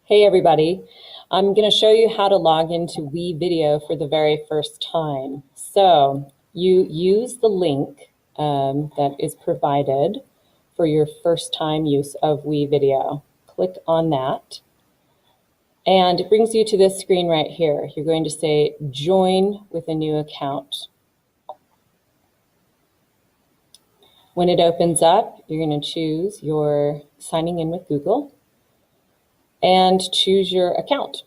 Hey everybody, I'm going to show you how to log into Wevideo for the very first time. So you use the link that is provided for your first time use of Wevideo. Click on that and it brings you to this screen right here. You're going to say join with a new account. When it opens up, you're going to choose your signing in with Google and choose your account.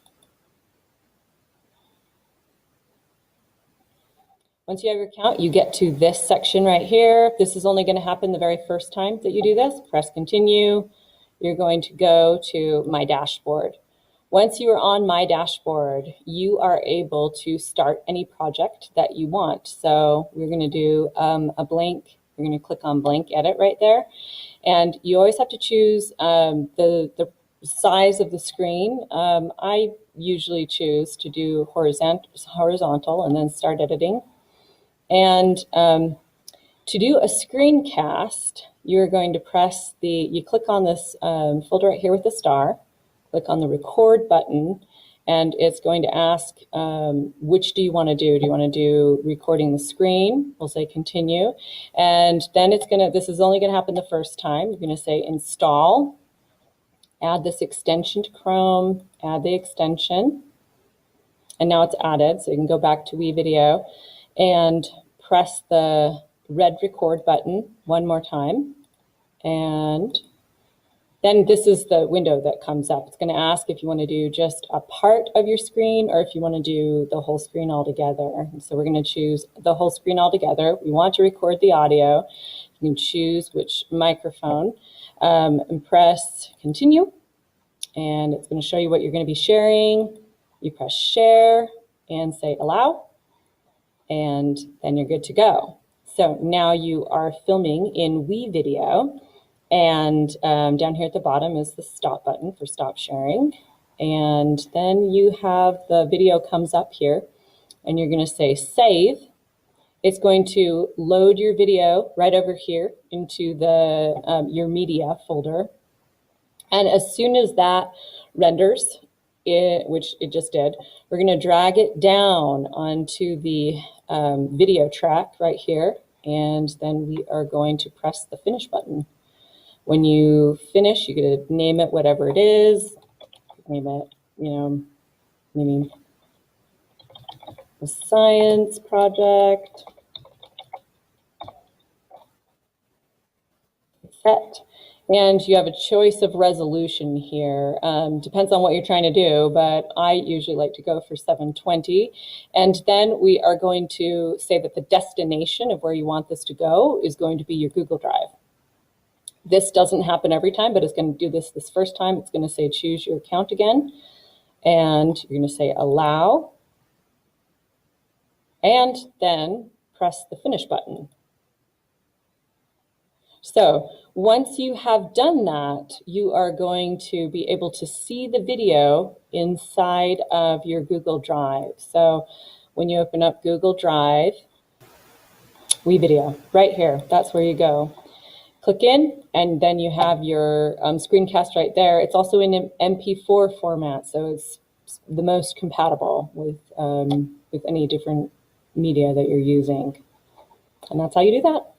Once you have your account, you get to this section right here. This is only going to happen the very first time that you do this. Press continue. You're going to go to My Dashboard. Once you are on My Dashboard, you are able to start any project that you want. So we're going to do a blank. We're going to click on blank edit right there. And you always have to choose the size of the screen. I usually choose to do horizontal and then start editing. And to do a screencast, you're going to press you click on this folder right here with the star, click on the record button, and it's going to ask which do you want to do? Do you want to do recording the screen? We'll say continue. And then this is only going to happen the first time. You're going to say install, add this extension to Chrome, add the extension, and now it's added. So you can go back to Wevideo and press the red record button one more time. And then this is the window that comes up. It's going to ask if you want to do just a part of your screen or if you want to do the whole screen altogether. And so we're going to choose the whole screen altogether. We want to record the audio. You can choose which microphone and press continue. And it's going to show you what you're going to be sharing. You press share and say allow. And then you're good to go. So now you are filming in Wevideo, and down here at the bottom is the stop button for stop sharing. And then you have the video comes up here, and you're going to say save. It's going to load your video right over here into the your media folder. And as soon as that renders, which it just did, we're going to drag it down onto the video track right here, and then we are going to press the finish button. When you finish, you're going to name it whatever it is. Name it, maybe a science project. Set. And you have a choice of resolution here. Depends on what you're trying to do, but I usually like to go for 720. And then we are going to say that the destination of where you want this to go is going to be your Google Drive. This doesn't happen every time, but it's going to do this first time. It's going to say choose your account again. And you're going to say allow. And then press the finish button. So once you have done that, you are going to be able to see the video inside of your Google Drive. So when you open up Google Drive, Wevideo, right here, that's where you go. Click in, and then you have your screencast right there. It's also in an MP4 format, so it's the most compatible with any different media that you're using. And that's how you do that.